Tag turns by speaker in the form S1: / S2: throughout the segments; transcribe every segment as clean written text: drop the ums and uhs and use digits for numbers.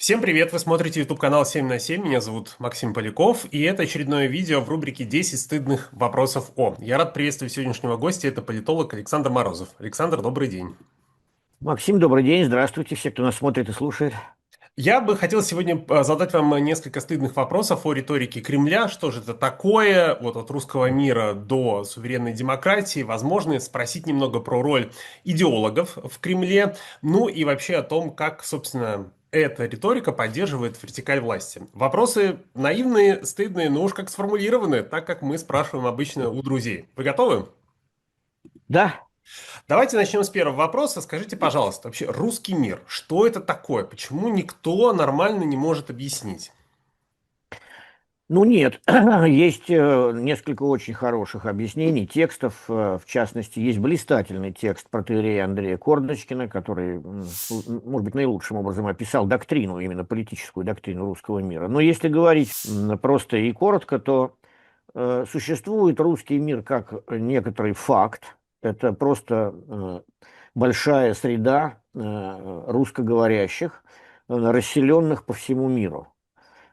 S1: Всем привет! Вы смотрите YouTube канал 7 на 7. Меня зовут Максим Поляков, и это очередное видео в рубрике «10 стыдных вопросов о». Я рад приветствовать сегодняшнего гостя, это политолог Александр Морозов. Александр, добрый день.
S2: Максим, добрый день, здравствуйте, все, кто нас смотрит и слушает.
S1: Я бы хотел сегодня задать вам несколько стыдных вопросов о риторике Кремля. Что же это такое, вот от русского мира до суверенной демократии? Возможно, спросить немного про роль идеологов в Кремле, ну и вообще о том, как, собственно, эта риторика поддерживает вертикаль власти. Вопросы наивные, стыдные, но уж как сформулированы, так как мы спрашиваем обычно у друзей. Вы готовы?
S2: Да,
S1: Давайте начнем с первого вопроса. Скажите, пожалуйста, вообще русский мир, что это такое? Почему никто нормально не может объяснить?
S2: ну нет, есть несколько очень хороших объяснений, текстов, в частности, есть блистательный текст протоиерея Андрея Кордочкина, который, может быть, наилучшим образом описал доктрину, именно политическую доктрину русского мира. Но если говорить просто и коротко, то существует русский мир как некоторый факт, это просто большая среда русскоговорящих, расселенных по всему миру.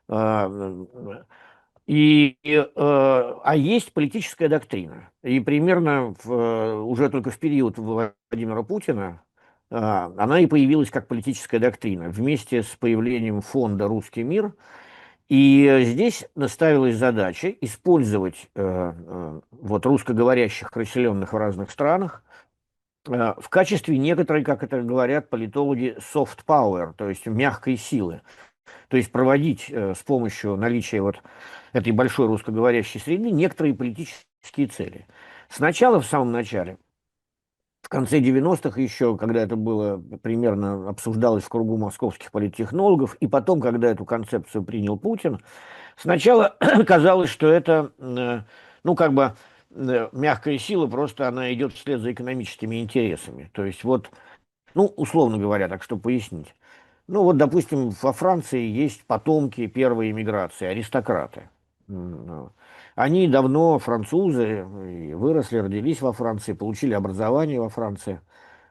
S2: А, а есть политическая доктрина. И примерно уже только в период Владимира Путина она и появилась как политическая доктрина вместе с появлением фонда «Русский мир». И здесь ставилась задача использовать вот русскоговорящих, расселенных в разных странах, в качестве некоторой, как это говорят политологи, soft power, то есть мягкой силы. То есть проводить с помощью наличия вот этой большой русскоговорящей среды некоторые политические цели. Сначала, в самом начале, в конце 90-х еще, когда это было примерно обсуждалось в кругу московских политтехнологов, и потом, когда эту концепцию принял Путин, сначала казалось, что это, ну, как бы мягкая сила, просто она идет вслед за экономическими интересами. То есть вот, ну, условно говоря, так что пояснить. Ну вот, допустим, во Франции есть потомки первой эмиграции, аристократы. Ну, они давно французы, и выросли, родились во Франции, получили образование во Франции.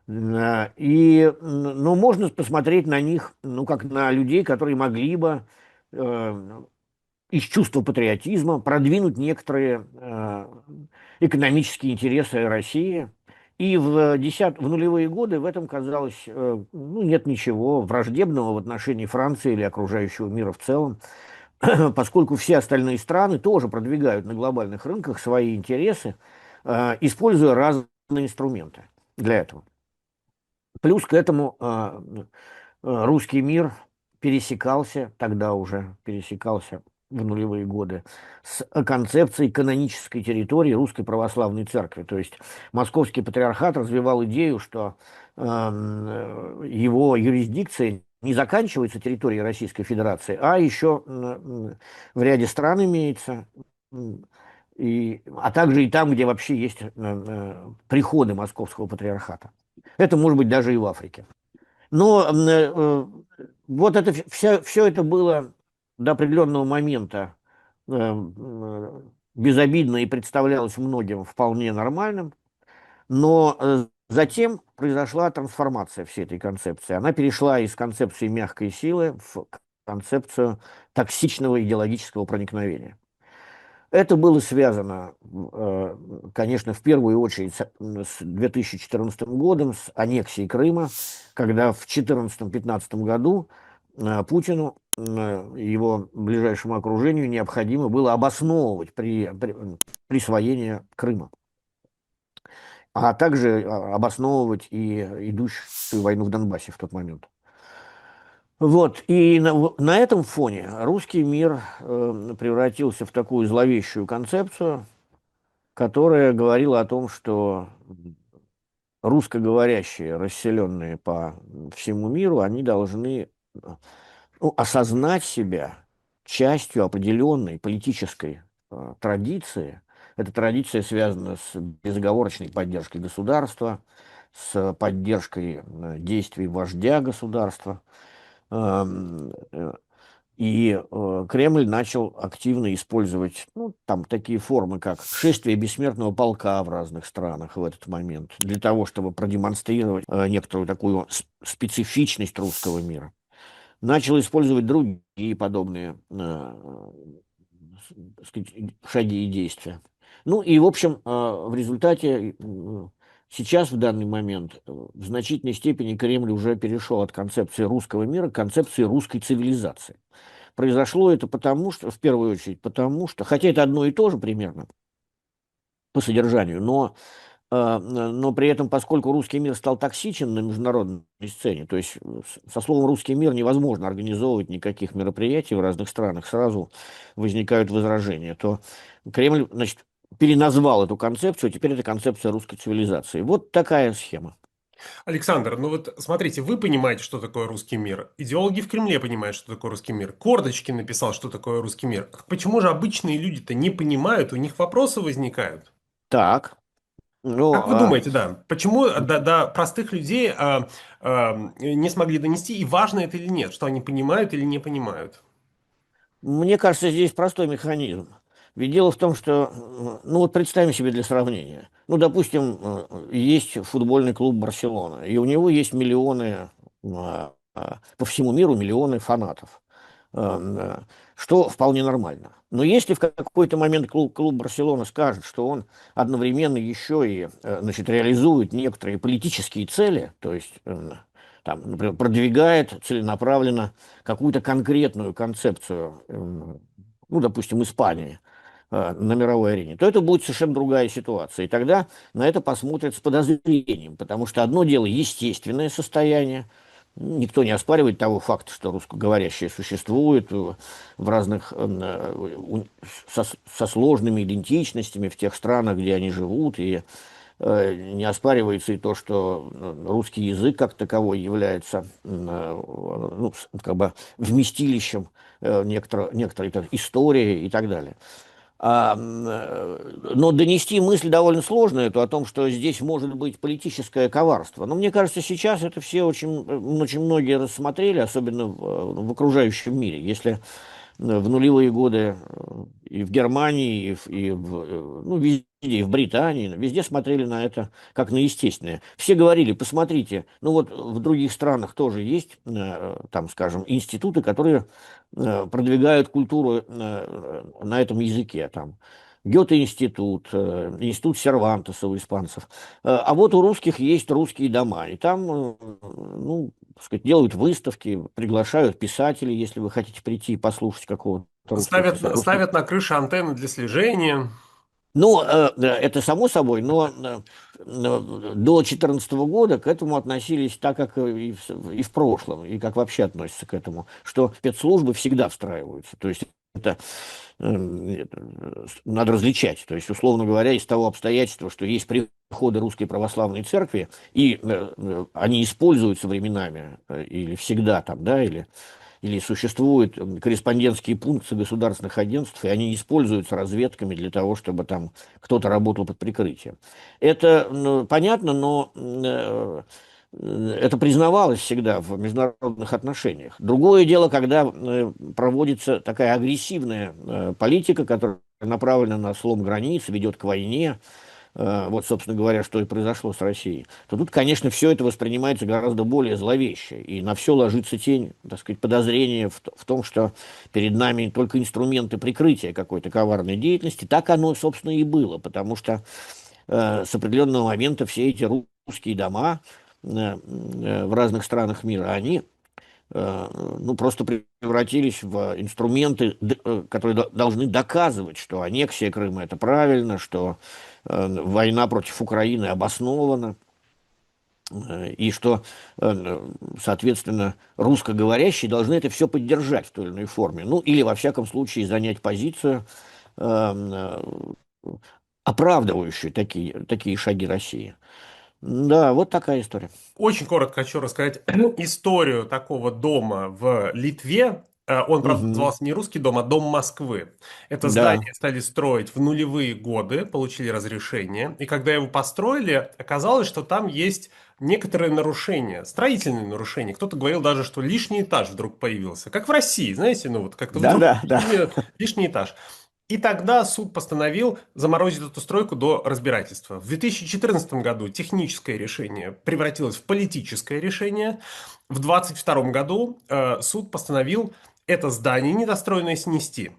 S2: Ну, можно посмотреть на них, ну, как на людей, которые могли бы из чувства патриотизма продвинуть некоторые экономические интересы России. И в нулевые годы в этом казалось, ну, нет ничего враждебного в отношении Франции или окружающего мира в целом, поскольку все остальные страны тоже продвигают на глобальных рынках свои интересы, используя разные инструменты для этого. Плюс к этому русский мир пересекался, тогда уже пересекался в нулевые годы, с концепцией канонической территории Русской Православной Церкви. То есть Московский патриархат развивал идею, что его юрисдикция не заканчивается территорией Российской Федерации, а еще в ряде стран имеется, а также и там, где вообще есть приходы Московского патриархата. Это может быть даже и в Африке. Но вот это все это было до определенного момента безобидно и представлялось многим вполне нормальным, но затем произошла трансформация всей этой концепции. Она перешла из концепции мягкой силы в концепцию токсичного идеологического проникновения. Это было связано, конечно, в первую очередь с 2014 годом, с аннексией Крыма, когда в 2014-2015 году Путину и его ближайшему окружению необходимо было обосновывать присвоение Крыма, а также обосновывать и идущую войну в Донбассе в тот момент. Вот, и на этом фоне русский мир превратился в такую зловещую концепцию, которая говорила о том, что русскоговорящие, расселенные по всему миру, они должны ну, осознать себя частью определенной политической традиции. Эта традиция связана с безоговорочной поддержкой государства, с поддержкой действий вождя государства. Эм, э, Кремль начал активно использовать, ну, там такие формы, как шествие бессмертного полка в разных странах в этот момент, для того, чтобы продемонстрировать некоторую такую специфичность русского мира. начал использовать другие подобные так сказать, шаги и действия. Ну и, в общем, в результате сейчас, в данный момент, в значительной степени Кремль уже перешел от концепции русского мира к концепции русской цивилизации. Произошло это потому, что, в первую очередь, потому что, хотя это одно и то же примерно по содержанию, но при этом, поскольку русский мир стал токсичен на международной сцене, то есть со словом «русский мир» невозможно организовывать никаких мероприятий в разных странах, сразу возникают возражения, то Кремль, значит, переназвал эту концепцию, теперь это концепция русской цивилизации. Вот такая схема.
S1: Александр, ну вот смотрите, вы понимаете, что такое русский мир. Идеологи в Кремле понимают, что такое русский мир. Кордочкин написал, что такое русский мир. Так почему же обычные люди-то не понимают, у них вопросы возникают?
S2: Так, ну,
S1: Как вы думаете, да, почему до простых людей не смогли донести, и важно это или нет, что они понимают или не понимают?
S2: мне кажется, здесь простой механизм. Ведь дело в том, что, ну вот представим себе для сравнения. Ну, допустим, есть футбольный клуб «Барселона», и у него есть миллионы, по всему миру миллионы фанатов, что вполне нормально. Но если в какой-то момент клуб «Барселона» скажет, что он одновременно еще и, значит, реализует некоторые политические цели, то есть, там, например, продвигает целенаправленно какую-то конкретную концепцию, ну, допустим, Испании, на мировой арене, то это будет совершенно другая ситуация. И тогда на это посмотрят с подозрением, потому что одно дело естественное состояние, никто не оспаривает того факта, что русскоговорящие существуют в разных, со сложными идентичностями в тех странах, где они живут, и не оспаривается и то, что русский язык как таковой является ну, как бы вместилищем некоторой истории и так далее. Но донести мысль довольно сложно эту о том, что здесь может быть политическое коварство. Но мне кажется, сейчас это все очень многие рассмотрели, особенно в окружающем мире. Если в нулевые годы и в Германии, ну, везде, и в Британии, везде смотрели на это как на естественное. Все говорили, посмотрите, ну вот в других странах тоже есть, там, скажем, институты, которые продвигают культуру на этом языке, там, Гёте-институт, институт Сервантеса у испанцев. А вот у русских есть русские дома, и там, ну, так сказать, делают выставки, приглашают писателей, если вы хотите прийти и послушать какого-то русского писателя.
S1: Ставят на крыше антенны для слежения.
S2: Ну, это само собой, но до 2014 года к этому относились так, как и в прошлом, и как вообще относятся к этому, что спецслужбы всегда встраиваются. То есть это надо различать. То есть, условно говоря, из того обстоятельства, что есть приходы Русской Православной Церкви, и они используются временами, или всегда там, да, или существуют корреспондентские пункты государственных агентств, и они используются разведками для того, чтобы там кто-то работал под прикрытием. Это понятно, но это признавалось всегда в международных отношениях. Другое дело, когда проводится такая агрессивная политика, которая направлена на слом границ, ведет к войне, вот, собственно говоря, что и произошло с Россией, то тут, конечно, все это воспринимается гораздо более зловеще, и на все ложится тень, так сказать, подозрения в том, что перед нами только инструменты прикрытия какой-то коварной деятельности. Так оно, собственно, и было, потому что с определенного момента все эти русские дома в разных странах мира, они ну, просто превратились в инструменты, которые должны доказывать, что аннексия Крыма – это правильно, что война против Украины обоснована, и что, соответственно, русскоговорящие должны это все поддержать в той или иной форме. Ну, или, во всяком случае, занять позицию, оправдывающую такие шаги России. Да, вот такая история.
S1: Очень коротко хочу рассказать историю такого дома в Литве. Он, правда,
S2: Мгм.
S1: назывался не русский дом, а дом Москвы. Это
S2: Да,
S1: здание стали строить в нулевые годы, получили разрешение. И когда его построили, оказалось, что там есть некоторые нарушения, строительные нарушения. Кто-то говорил даже, что лишний этаж вдруг появился. Как в России, знаете, ну вот как-то
S2: да,
S1: вдруг
S2: да, да.
S1: лишний этаж. И тогда суд постановил заморозить эту стройку до разбирательства. В 2014 году техническое решение превратилось в политическое решение. В 2022 году суд постановил это здание недостроенное снести.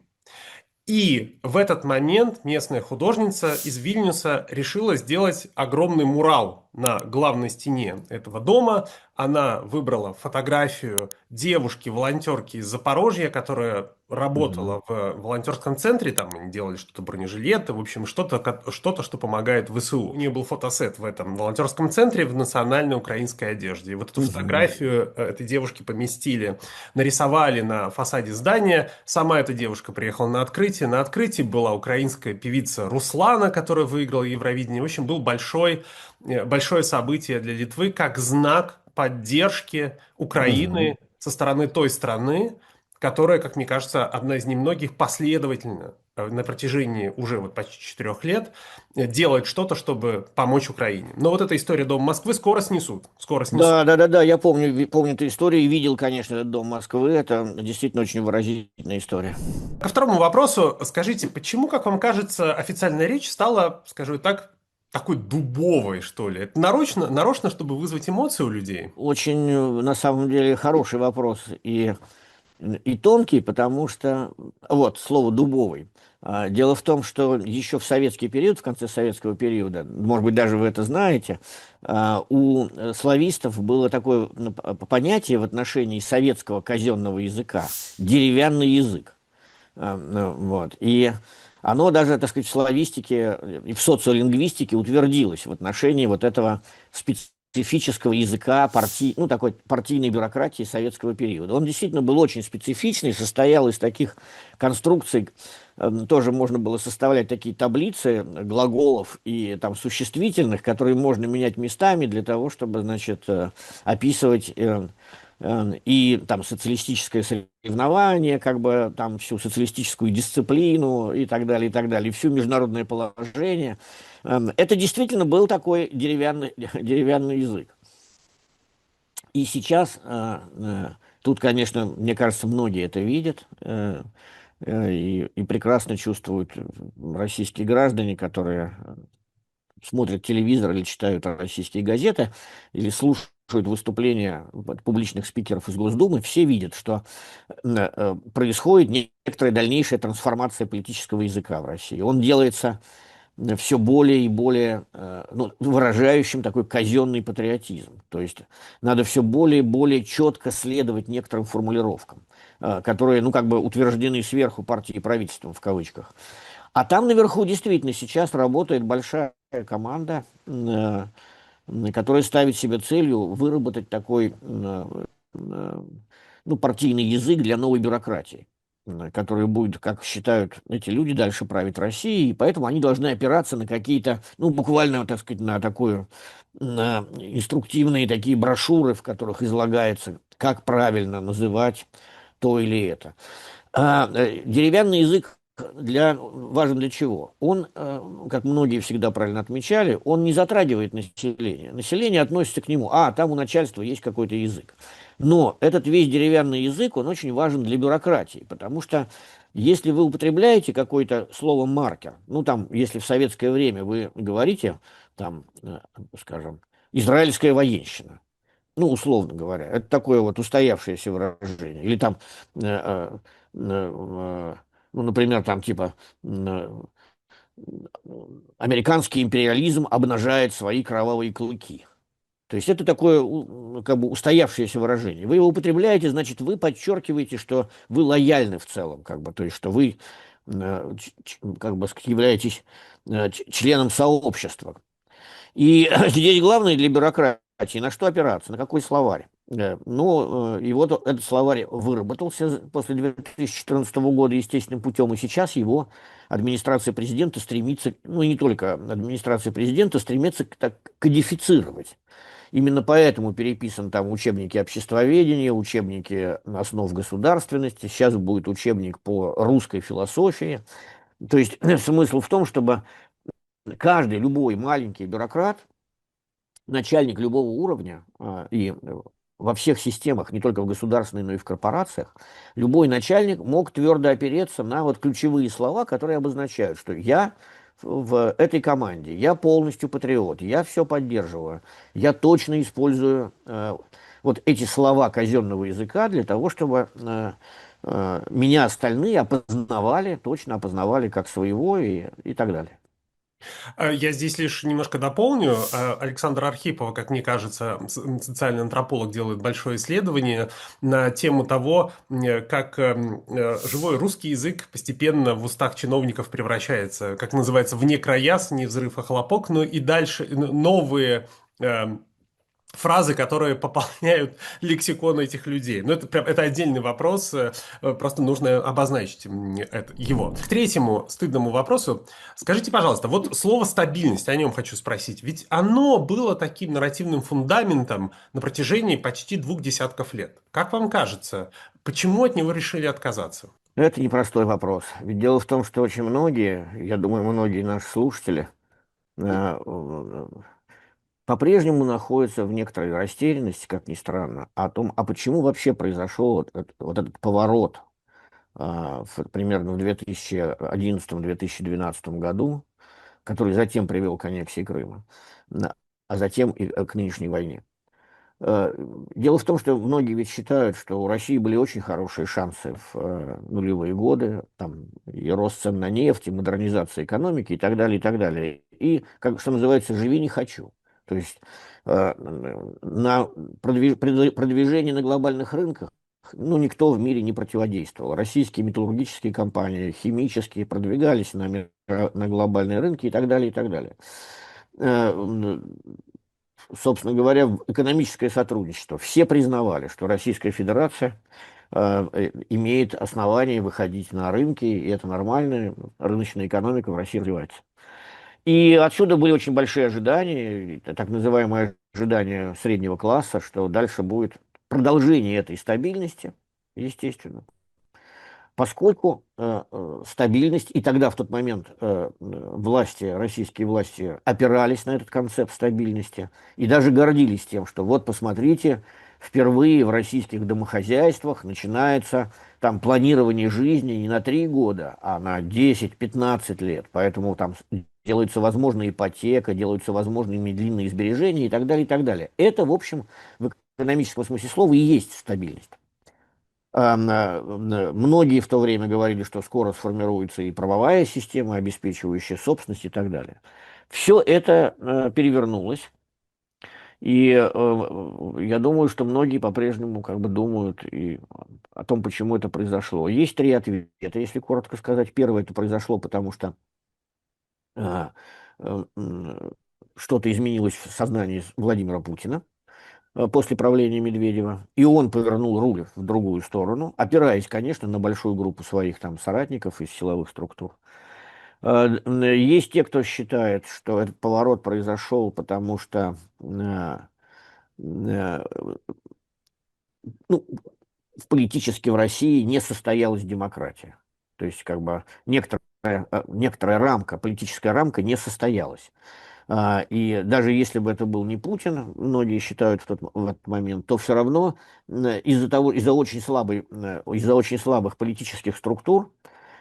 S1: И в этот момент местная художница из Вильнюса решила сделать огромный мурал на главной стене этого дома. Она выбрала фотографию девушки-волонтерки из Запорожья, которая
S2: Мгм.
S1: работала в волонтерском центре. Там они делали что-то бронежилеты, в общем, что-то, что помогает ВСУ. У нее был фотосет в этом волонтерском центре в национальной украинской одежде. И вот эту
S2: Мгм.
S1: фотографию этой девушки поместили, нарисовали на фасаде здания. Сама эта девушка приехала на открытие. На открытии была украинская певица Руслана, которая выиграла Евровидение. В общем, был большое событие для Литвы как знак поддержки
S2: Мгм.
S1: Украины со стороны той страны, которая, как мне кажется, одна из немногих последовательно на протяжении уже вот почти 4 лет делает что-то, чтобы помочь Украине. Но вот эта история Дома Москвы скоро снесут. Скоро снесут.
S2: Да, да, да, да, я помню, помню эту историю и видел, конечно, этот дом Москвы. Это действительно очень выразительная история.
S1: Ко второму вопросу, скажите, почему, как вам кажется, официальная речь стала, скажу так, такой дубовой, что ли? Это нарочно, чтобы вызвать эмоции у людей?
S2: Очень, на самом деле, хороший вопрос и тонкий, потому что, вот, слово «дубовый». Дело в том, что еще в советский период, в конце советского периода, может быть, даже вы это знаете, у славистов было такое понятие в отношении советского казенного языка — деревянный язык. Вот. И оно даже, так сказать, в славистике и в социолингвистике утвердилось в отношении вот этого специфического языка ну, такой партийной бюрократии советского периода. Он действительно был очень специфичный, состоял из таких конструкций, тоже можно было составлять такие таблицы глаголов и там существительных, которые можно менять местами для того, чтобы, значит, описывать и там социалистическое соревнование, как бы там всю социалистическую дисциплину и так далее, и всё международное положение. Это действительно был такой деревянный, деревянный язык. И сейчас, тут, конечно, мне кажется, многие это видят, и прекрасно чувствуют российские граждане, которые смотрят телевизор или читают российские газеты, или слушают выступления публичных спикеров из Госдумы, все видят, что происходит некоторая дальнейшая трансформация политического языка в России. Он делается все более и более ну, выражающим такой казенный патриотизм. То есть надо все более и более четко следовать некоторым формулировкам, которые, ну, как бы утверждены сверху партией и правительством в кавычках. А там наверху действительно сейчас работает большая команда, которая ставит себе целью выработать такой ну, партийный язык для новой бюрократии, который будет, как считают эти люди, дальше править Россией, и поэтому они должны опираться на какие-то, ну, буквально, так сказать, на такую, на инструктивные такие брошюры, в которых излагается, как правильно называть то или это. Деревянный язык важен для чего? Он, как многие всегда правильно отмечали, он не затрагивает население. Население относится к нему. Там у начальства есть какой-то язык. Но этот весь деревянный язык, он очень важен для бюрократии, потому что если вы употребляете какое-то слово «маркер», ну, там, если в советское время вы говорите, там, скажем, «израильская военщина», ну, условно говоря, это такое вот устоявшееся выражение. Или там, э, э, ну, например, там типа американский империализм обнажает свои кровавые клыки. То есть это такое как бы устоявшееся выражение. Вы его употребляете, значит, вы подчеркиваете, что вы лояльны в целом, как бы, то есть что вы как бы являетесь членом сообщества. И здесь главное для бюрократии, на что опираться, на какой словарь. Ну, и вот этот словарь выработался после 2014 года естественным путем, и сейчас его администрация президента стремится, ну и не только администрация президента, стремится так кодифицировать. Именно поэтому переписан там учебники обществоведения, учебники основ государственности, сейчас будет учебник по русской философии. То есть смысл в том, чтобы каждый, любой маленький бюрократ, начальник любого уровня, и во всех системах, не только в государственной, но и в корпорациях, любой начальник мог твердо опереться на вот ключевые слова, которые обозначают, что я в этой команде, я полностью патриот, я все поддерживаю, я точно использую вот эти слова казенного языка для того, чтобы меня остальные опознавали, точно опознавали как своего и так далее.
S1: Я здесь лишь немножко дополню. Александр Архипов, как мне кажется, социальный антрополог, делает большое исследование на тему того, как живой русский язык постепенно в устах чиновников превращается, как называется, в некраяс, не взрыв, а хлопок, но и дальше новые фразы, которые пополняют лексикон этих людей. Но это прям это отдельный вопрос, просто нужно обозначить его. К третьему стыдному вопросу. Скажите, пожалуйста, вот слово «стабильность», о нем хочу спросить. Ведь оно было таким нарративным фундаментом на протяжении почти 2 десятков лет. Как вам кажется, почему от него решили отказаться?
S2: Это непростой вопрос. Ведь дело в том, что очень многие, я думаю, многие наши слушатели, по-прежнему находятся в некоторой растерянности, как ни странно, о том, а почему вообще произошел вот этот поворот примерно в 2011-2012 году, который затем привел к аннексии Крыма, а затем и к нынешней войне. Э, Дело в том, что многие ведь считают, что у России были очень хорошие шансы в нулевые годы, там и рост цен на нефть, и модернизация экономики, и так далее, и так далее. И, как что называется, живи не хочу. То есть на продвижение на глобальных рынках ну, никто в мире не противодействовал. Российские металлургические компании, химические продвигались на глобальные рынки и так далее, и так далее. Э, Собственно говоря, в экономическое сотрудничество. Все признавали, что Российская Федерация имеет основания выходить на рынки, и это нормально, рыночная экономика в России развивается. И отсюда были очень большие ожидания, так называемые ожидания среднего класса, что дальше будет продолжение этой стабильности, естественно. Поскольку стабильность, и тогда в тот момент власти, российские власти опирались на этот концепт стабильности и даже гордились тем, что вот посмотрите, впервые в российских домохозяйствах начинается там планирование жизни не на 3 года, а на 10-15 лет. Поэтому там делается возможна ипотека, делаются возможными длинные сбережения и так далее, и так далее. Это, в общем, в экономическом смысле слова и есть стабильность. Многие в то время говорили, что скоро сформируется и правовая система, обеспечивающая собственность и так далее. Все это перевернулось, и я думаю, что многие по-прежнему как бы думают и о том, почему это произошло. Есть 3 ответа, если коротко сказать. Первое, это произошло, потому что э, э, м, что-то изменилось в сознании Владимира Путина после правления Медведева, и он повернул руль в другую сторону, опираясь, конечно, на большую группу своих там соратников из силовых структур. Есть те, кто считает, что этот поворот произошел, потому что э, ну, политически в России не состоялась демократия. То есть, как бы, некоторая рамка, политическая рамка не состоялась. И даже если бы это был не Путин, многие считают в этот момент, то все равно из-за очень слабых политических структур,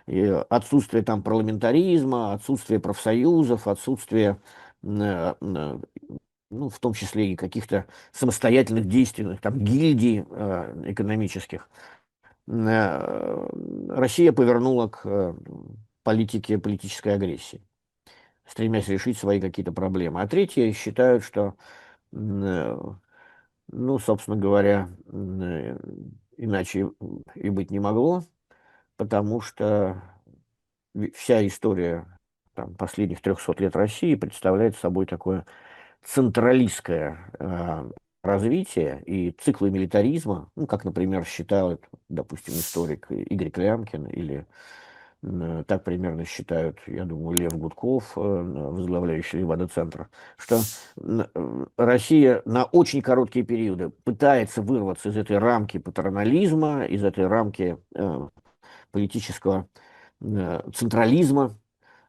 S2: и отсутствие там парламентаризма, отсутствие профсоюзов, отсутствие, ну, в том числе и каких-то самостоятельных действенных там гильдий экономических, Россия повернула к политике политической агрессии, стремясь решить свои какие-то проблемы. А третьи считают, что, э, ну, собственно говоря, иначе и быть не могло, потому что вся история там, последних 300 лет России представляет собой такое централистское развитие и циклы милитаризма, ну, как, например, считают, допустим, историк Игорь Клямкин или так примерно считают, я думаю, Лев Гудков, возглавляющий Левада-центр, что Россия на очень короткие периоды пытается вырваться из этой рамки патернализма, из этой рамки политического централизма,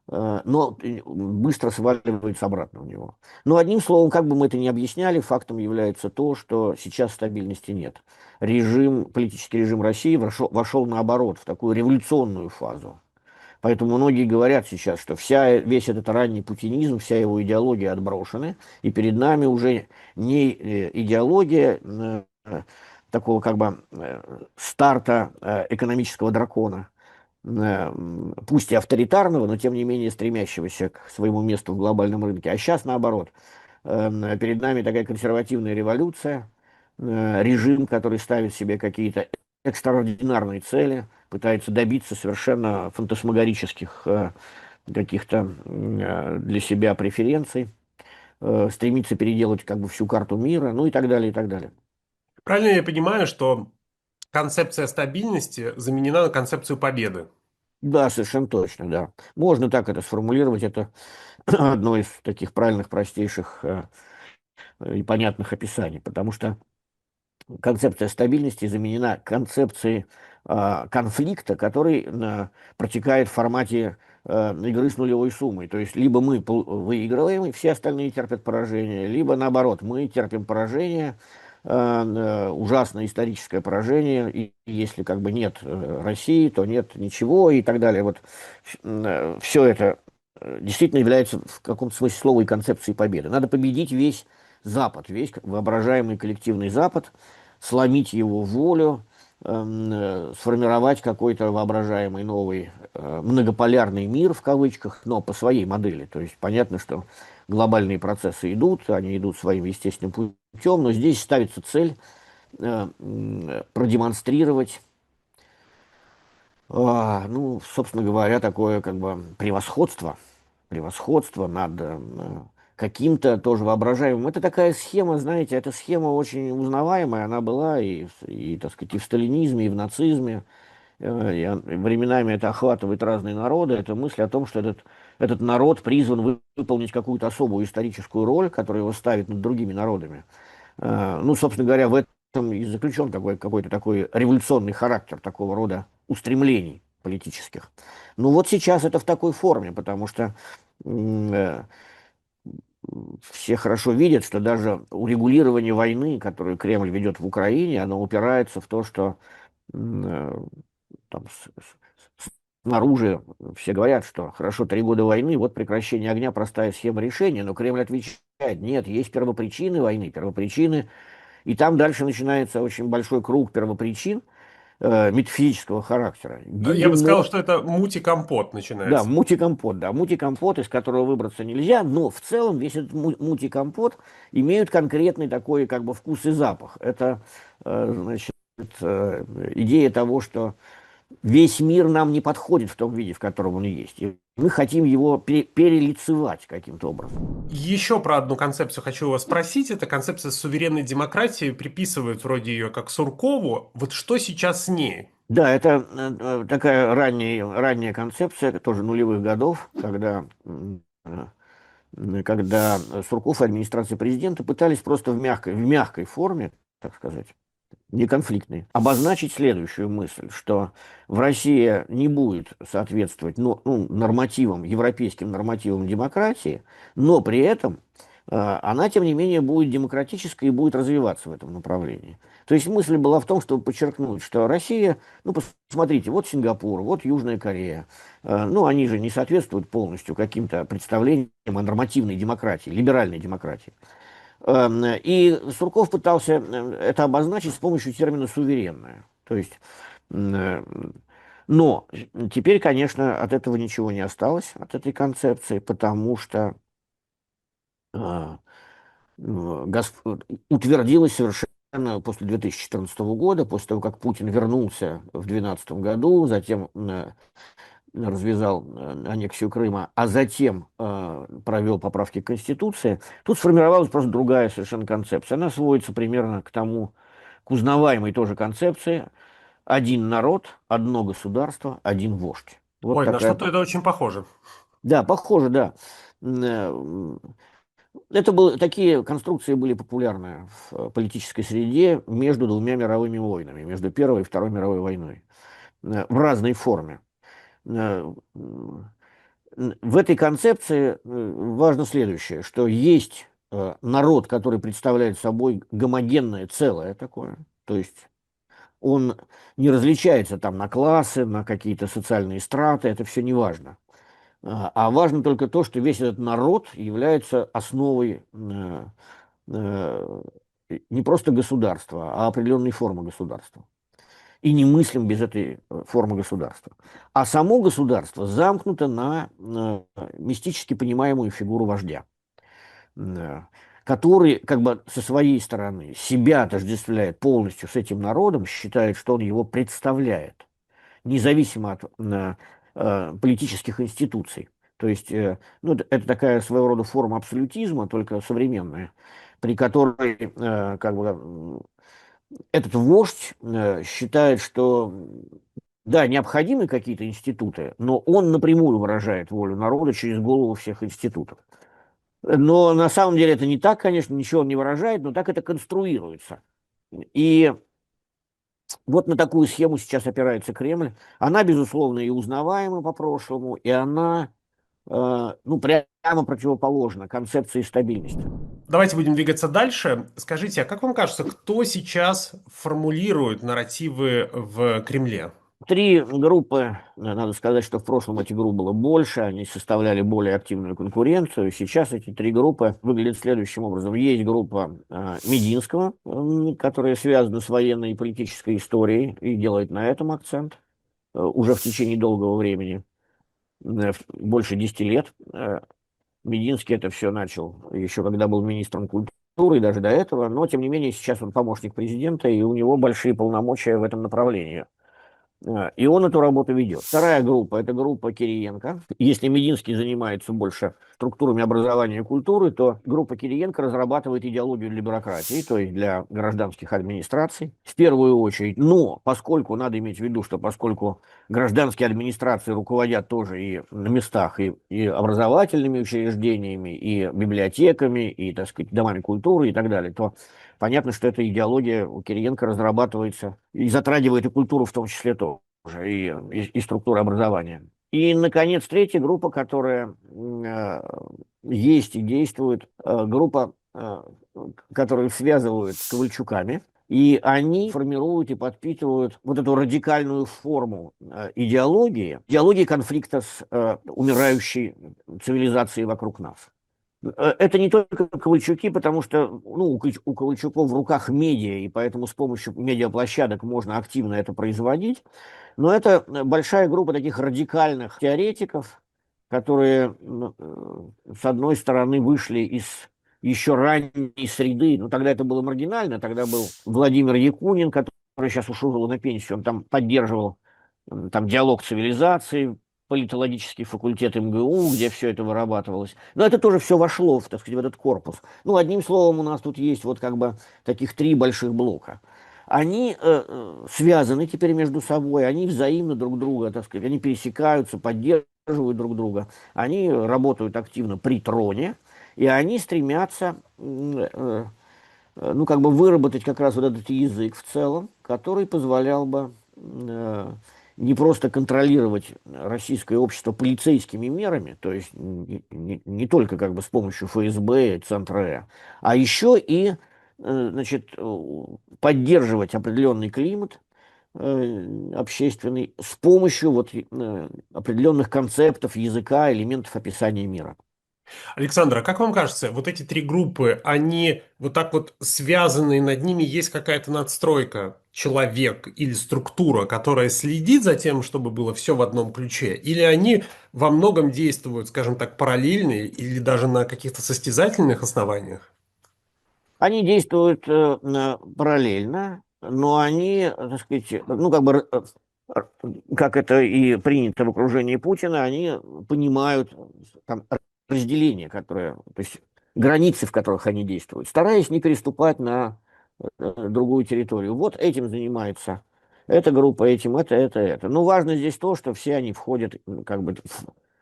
S2: но быстро сваливается обратно у него. Но одним словом, как бы мы это ни объясняли, фактом является то, что сейчас стабильности нет. Политический режим России вошел наоборот в такую революционную фазу. Поэтому многие говорят сейчас, что весь этот ранний путинизм, вся его идеология отброшены, и перед нами уже не идеология такого как бы старта экономического дракона, пусть и авторитарного, но тем не менее стремящегося к своему месту в глобальном рынке. А сейчас наоборот. Перед нами такая консервативная революция, режим, который ставит себе какие-то экстраординарные цели, пытается добиться совершенно фантасмагорических каких-то для себя преференций, стремится переделать как бы всю карту мира, ну и так далее, и так далее.
S1: Правильно я понимаю, что концепция стабильности заменена на концепцию победы?
S2: Да, совершенно точно, да. Можно так это сформулировать, это одно из таких правильных, простейших и понятных описаний, потому что концепция стабильности заменена концепцией конфликта, который протекает в формате игры с нулевой суммой. То есть либо мы выигрываем, и все остальные терпят поражение, либо наоборот, мы терпим поражение, ужасное историческое поражение, и если как бы нет России, то нет ничего и так далее. Вот все это действительно является в каком-то смысле слова и концепцией победы. Надо победить весь Запад, весь воображаемый коллективный Запад, сломить его волю, сформировать какой-то воображаемый новый многополярный мир, в кавычках, но по своей модели. То есть понятно, что глобальные процессы идут, они идут своим естественным путем, но здесь ставится цель продемонстрировать, ну, собственно говоря, такое как бы превосходство над каким-то тоже воображаемым. Это такая схема, знаете, эта схема очень узнаваемая, она была и, так сказать, и в сталинизме, и в нацизме. Временами это охватывает разные народы. Это мысль о том, что этот народ призван выполнить какую-то особую историческую роль, которая его ставит над другими народами. Ну, собственно говоря, в этом и заключен какой-то такой революционный характер такого рода устремлений политических. Ну вот сейчас это в такой форме, потому что э, все хорошо видят, что даже урегулирование войны, которую Кремль ведет в Украине, оно упирается в то, что э, там, снаружи все говорят, что хорошо, 3 года войны, вот прекращение огня, простая схема решения, но Кремль отвечает, нет, есть первопричины войны, первопричины, и там дальше начинается очень большой круг первопричин метафизического характера.
S1: Я бы сказал,
S2: Гиндемор,
S1: что это мути-компот
S2: да,
S1: начинается.
S2: мутикомпот, да, мутикомпот, из которого выбраться нельзя, но в целом весь этот мутикомпот имеет конкретный такой как бы вкус и запах. Это, значит, идея того, что весь мир нам не подходит в том виде, в котором он есть. И мы хотим его перелицевать каким-то образом.
S1: Еще про одну концепцию хочу вас спросить. Это концепция суверенной демократии. Приписывают вроде ее как Суркову. Вот что сейчас с ней?
S2: Да, это такая ранняя концепция, тоже нулевых годов, когда Сурков и администрация президента пытались просто в мягкой форме, так сказать, неконфликтной, обозначить следующую мысль, что в России не будет соответствовать нормативам, европейским нормативам демократии, но при этом она, тем не менее, будет демократической и будет развиваться в этом направлении. То есть мысль была в том, чтобы подчеркнуть, что Россия, ну, посмотрите, вот Сингапур, вот Южная Корея, ну, они же не соответствуют полностью каким-то представлениям о нормативной демократии, либеральной демократии. И Сурков пытался это обозначить с помощью термина «суверенная». То есть, э, но теперь, конечно, от этого ничего не осталось, от этой концепции, потому что а, утвердилось совершенно после 2014 года, после того, как Путин вернулся в 2012 году, затем развязал аннексию Крыма, а затем провел поправки к Конституции, тут сформировалась просто другая совершенно концепция. Она сводится примерно к узнаваемой тоже концепции: один народ, одно государство, один вождь. Вот
S1: Ой, на
S2: такая.
S1: что-то это очень похоже.
S2: Да, похоже, да. М, такие конструкции были популярны в политической среде между двумя мировыми войнами, между Первой и Второй мировой войной, в разной форме. Э, В этой концепции важно следующее, что есть народ, который представляет собой гомогенное целое такое, то есть он не различается там на классы, на какие-то социальные страты, это все не важно. А важно только то, что весь этот народ является основой э, не просто государства, а определенной формы государства. И не мыслим без этой формы государства. А само государство замкнуто на мистически понимаемую фигуру вождя, э, который как бы со своей стороны себя отождествляет полностью с этим народом, считает, что он его представляет, независимо от политических институций. То есть, ну, это такая своего рода форма абсолютизма, только современная, при которой как бы этот вождь считает, что да, необходимы какие-то институты, но он напрямую выражает волю народа через голову всех институтов. Но на самом деле это не так, конечно, ничего он не выражает, но так это конструируется. И вот на такую схему сейчас опирается Кремль. Она, безусловно, и узнаваема по прошлому, и она, ну, прямо противоположна концепции стабильности.
S1: Давайте будем двигаться дальше. Скажите, а как вам кажется, кто сейчас формулирует нарративы в Кремле?
S2: Три группы, надо сказать, что в прошлом этих групп было больше, они составляли более активную конкуренцию. Сейчас эти три группы выглядят следующим образом. Есть группа Мединского, которая связана с военной и политической историей и делает на этом акцент уже в течение долгого времени, больше 10 лет. Мединский это все начал еще когда был министром культуры, и даже до этого, но тем не менее сейчас он помощник президента, и у него большие полномочия в этом направлении. И он эту работу ведет. Вторая группа – это группа Кириенко. Если Мединский занимается больше структурами образования и культуры, то группа Кириенко разрабатывает идеологию для бюрократии, то есть для гражданских администраций, в первую очередь. Но поскольку, надо иметь в виду, что поскольку гражданские администрации руководят тоже и на местах, и образовательными учреждениями, и библиотеками, и, так сказать, домами культуры и так далее, то понятно, что эта идеология у Кириенко разрабатывается и затрагивает и культуру в том числе тоже, и структуру образования. И, наконец, третья группа, которая есть и действует, группа, которую связывают с Ковальчуками, и они формируют и подпитывают вот эту радикальную форму идеологии конфликта с умирающей цивилизацией вокруг нас. Это не только Ковальчуки, потому что ну, у Ковальчуков в руках медиа, и поэтому с помощью медиаплощадок можно активно это производить. Но это большая группа таких радикальных теоретиков, которые, с одной стороны, вышли из еще ранней среды. Ну, тогда это было маргинально, тогда был Владимир Якунин, который сейчас ушел на пенсию, он там поддерживал там диалог цивилизации, политологический факультет МГУ, где все это вырабатывалось. Но это тоже все вошло, так сказать, в этот корпус. Ну, одним словом, у нас тут есть вот как бы таких три больших блока. Они связаны теперь между собой, они взаимно друг друга, так сказать, они пересекаются, поддерживают друг друга, они работают активно при троне, и они стремятся, ну, как бы выработать как раз вот этот язык в целом, который позволял бы не просто контролировать российское общество полицейскими мерами, то есть не только как бы с помощью ФСБ и Центра, а еще и значит, поддерживать определенный климат общественный с помощью вот, определенных концептов, языка, элементов описания мира.
S1: Александр, а как вам кажется, вот эти три группы, они вот так вот связаны, над ними есть какая-то надстройка, человек или структура, которая следит за тем, чтобы было все в одном ключе? Или они во многом действуют, скажем так, параллельно или даже на каких-то состязательных основаниях?
S2: Они действуют параллельно, но они, так сказать, ну, как бы, как это и принято в окружении Путина, они понимают там, разделение, которое, то есть границы, в которых они действуют, стараясь не переступать на другую территорию. Вот этим занимается эта группа, этим это. Но важно здесь то, что все они входят как бы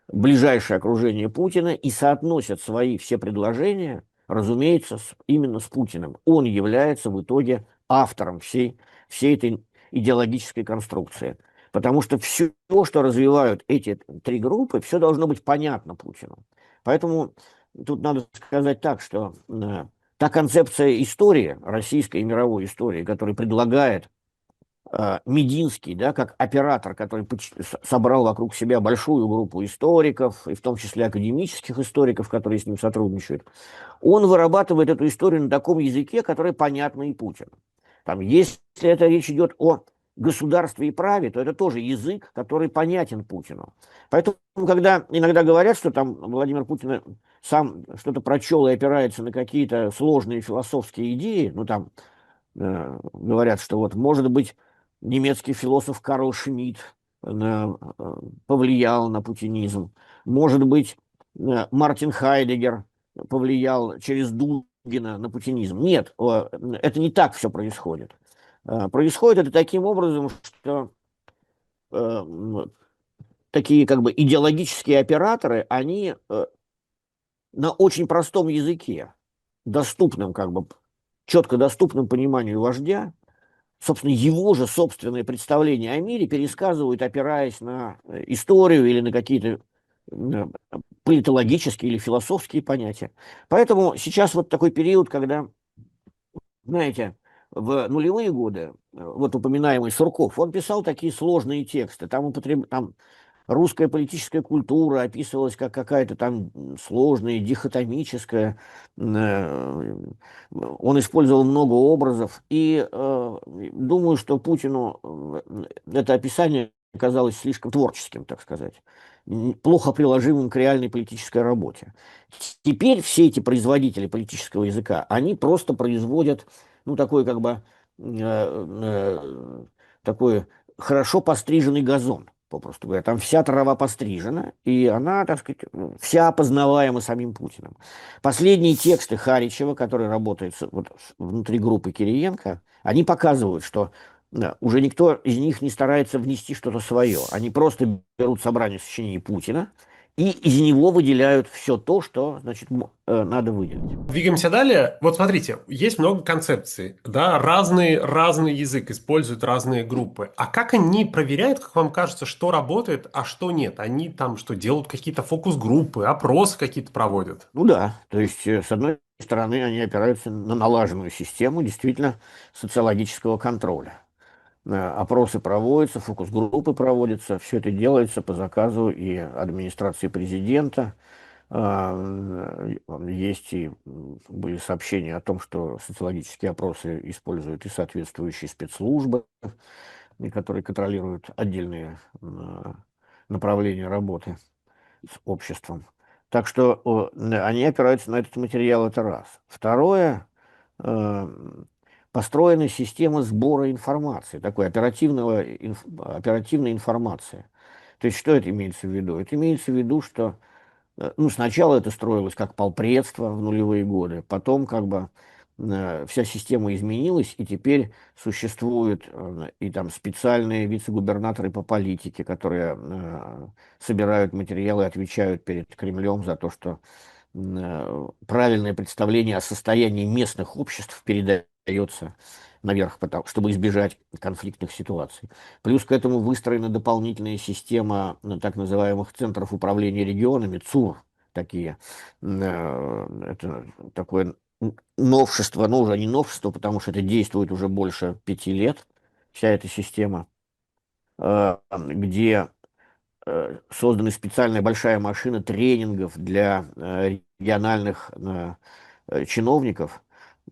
S2: в ближайшее окружение Путина и соотносят свои все предложения, разумеется, именно с Путиным. Он является в итоге автором всей этой идеологической конструкции. Потому что все, что развивают эти три группы, все должно быть понятно Путину. Поэтому тут надо сказать так, что та концепция истории, российской и мировой истории, которую предлагает Мединский, да, как оператор, который собрал вокруг себя большую группу историков, и в том числе академических историков, которые с ним сотрудничают, он вырабатывает эту историю на таком языке, который понятно и Путину. Там, если это речь идет о государстве и праве, то это тоже язык, который понятен Путину. Поэтому, когда иногда говорят, что там Владимир Путин сам что-то прочел и опирается на какие-то сложные философские идеи, ну там говорят, что вот, может быть, немецкий философ Карл Шмидт повлиял на путинизм, может быть, Мартин Хайдеггер повлиял через Дугина на путинизм. Нет, это не так все происходит. Происходит это таким образом, что такие как бы идеологические операторы, они на очень простом языке, доступным как бы, четко доступным пониманию вождя, собственно, его же собственное представление о мире пересказывают, опираясь на историю или на какие-то политологические или философские понятия. Поэтому сейчас вот такой период, когда, знаете, в нулевые годы, вот упоминаемый Сурков, он писал такие сложные тексты, там русская политическая культура описывалась как какая-то там сложная, дихотомическая. Он использовал много образов. И думаю, что Путину это описание казалось слишком творческим, так сказать, плохо приложимым к реальной политической работе. Теперь все эти производители политического языка, они просто производят, ну, такой как бы, такой хорошо постриженный газон, попросту говоря. Там вся трава пострижена, и она, так сказать, вся опознаваема самим Путиным. Последние тексты Харичева, который работает вот, внутри группы Кириенко, они показывают, что уже никто из них не старается внести что-то свое. Они просто берут собрание сочинений Путина и из него выделяют все то, что, значит, надо выделить.
S1: Двигаемся далее. Вот смотрите, есть много концепций, да, разный язык используют разные группы. А как они проверяют, как вам кажется, что работает, а что нет? Они там что, делают какие-то фокус-группы, опросы какие-то проводят?
S2: Ну да, то есть, с одной стороны, они опираются на налаженную систему действительно социологического контроля. Опросы проводятся, фокус-группы проводятся, все это делается по заказу и администрации президента. Есть и были сообщения о том, что социологические опросы используют и соответствующие спецслужбы, и которые контролируют отдельные направления работы с обществом. Так что они опираются на этот материал, это раз. Второе, построена система сбора информации, такой оперативной информации. То есть, что это имеется в виду? Это имеется в виду, что ну, сначала это строилось как полпредство в нулевые годы, потом как бы вся система изменилась, и теперь существуют и там специальные вице-губернаторы по политике, которые собирают материалы и отвечают перед Кремлем за то, что правильное представление о состоянии местных обществ передается наверх, чтобы избежать конфликтных ситуаций. Плюс к этому выстроена дополнительная система так называемых центров управления регионами, ЦУР, такие. Это такое новшество, но уже не новшество, потому что это действует уже больше 5 лет, вся эта система, где создана специальная большая машина тренингов для региональных чиновников,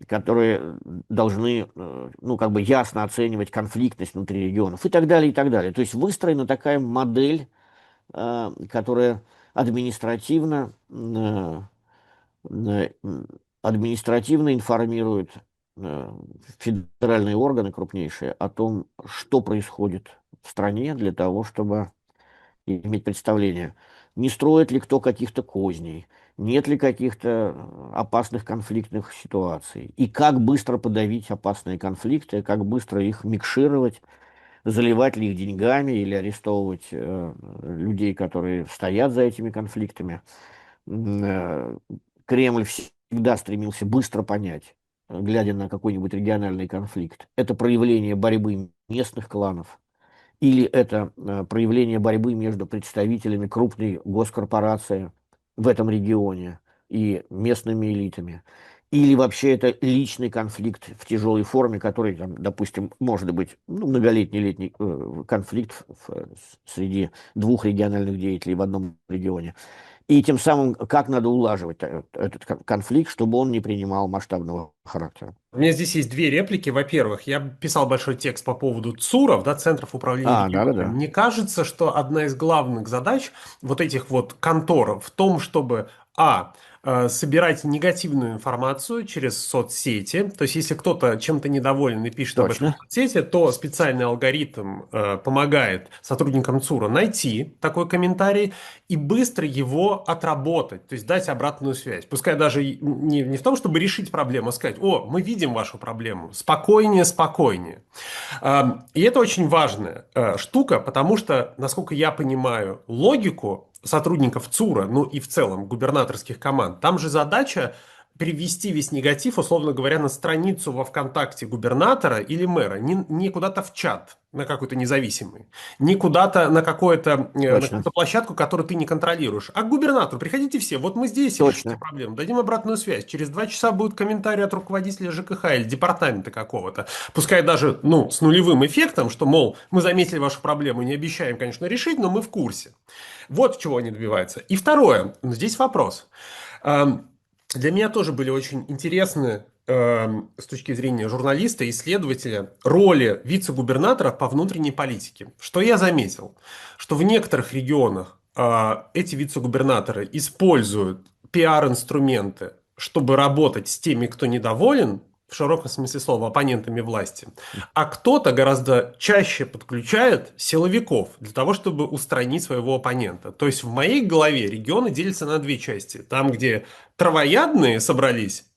S2: которые должны, ну, как бы ясно оценивать конфликтность внутри регионов и так далее, и так далее. То есть выстроена такая модель, которая административно, э, административно информирует федеральные органы крупнейшие о том, что происходит в стране для того, чтобы иметь представление, не строит ли кто каких-то козней, нет ли каких-то опасных конфликтных ситуаций, и как быстро подавить опасные конфликты, как быстро их микшировать, заливать ли их деньгами или арестовывать людей, которые стоят за этими конфликтами. Э, Кремль всегда стремился быстро понять, глядя на какой-нибудь региональный конфликт, это проявление борьбы местных кланов или это проявление борьбы между представителями крупной госкорпорации в этом регионе и местными элитами, или вообще это личный конфликт в тяжелой форме, который, там, допустим, может быть многолетний конфликт среди двух региональных деятелей в одном регионе. И тем самым, как надо улаживать этот конфликт, чтобы он не принимал масштабного характера.
S1: У меня здесь есть две реплики. Во-первых, я писал большой текст по поводу ЦУРов, да, Центров управления регионами.
S2: Да-да-да,
S1: Мне кажется, что одна из главных задач вот этих вот контор в том, чтобы, собирать негативную информацию через соцсети. То есть, если кто-то чем-то недоволен и пишет об этом
S2: точно,
S1: в соцсети, то специальный алгоритм помогает сотрудникам ЦУРа найти такой комментарий и быстро его отработать, то есть дать обратную связь. Пускай даже не в том, чтобы решить проблему, а сказать: о, мы видим вашу проблему, спокойнее, спокойнее. И это очень важная штука, потому что, насколько я понимаю логику сотрудников ЦУРа, ну и в целом губернаторских команд, там же задача перевести весь негатив, условно говоря, на страницу во ВКонтакте губернатора или мэра, не куда-то в чат на какой-то независимый, не куда-то на
S2: точно,
S1: какую-то площадку, которую ты не контролируешь, а к губернатору. Приходите все, вот мы здесь, решите
S2: точно.
S1: проблему, дадим обратную связь. Через 2 часа будет комментарий от руководителя ЖКХ или департамента какого-то. Пускай даже, ну, с нулевым эффектом, что, мол, мы заметили вашу проблему, не обещаем, конечно, решить, но мы в курсе. Вот чего они добиваются. И второе, здесь вопрос. Для меня тоже были очень интересны с точки зрения журналиста, исследователя, роли вице-губернаторов по внутренней политике. Что я заметил? Что в некоторых регионах эти вице-губернаторы используют пиар-инструменты, чтобы работать с теми, кто недоволен, в широком смысле слова, оппонентами власти. А кто-то гораздо чаще подключает силовиков для того, чтобы устранить своего оппонента. То есть в моей голове регионы делятся на две части. Там, где травоядные собрались,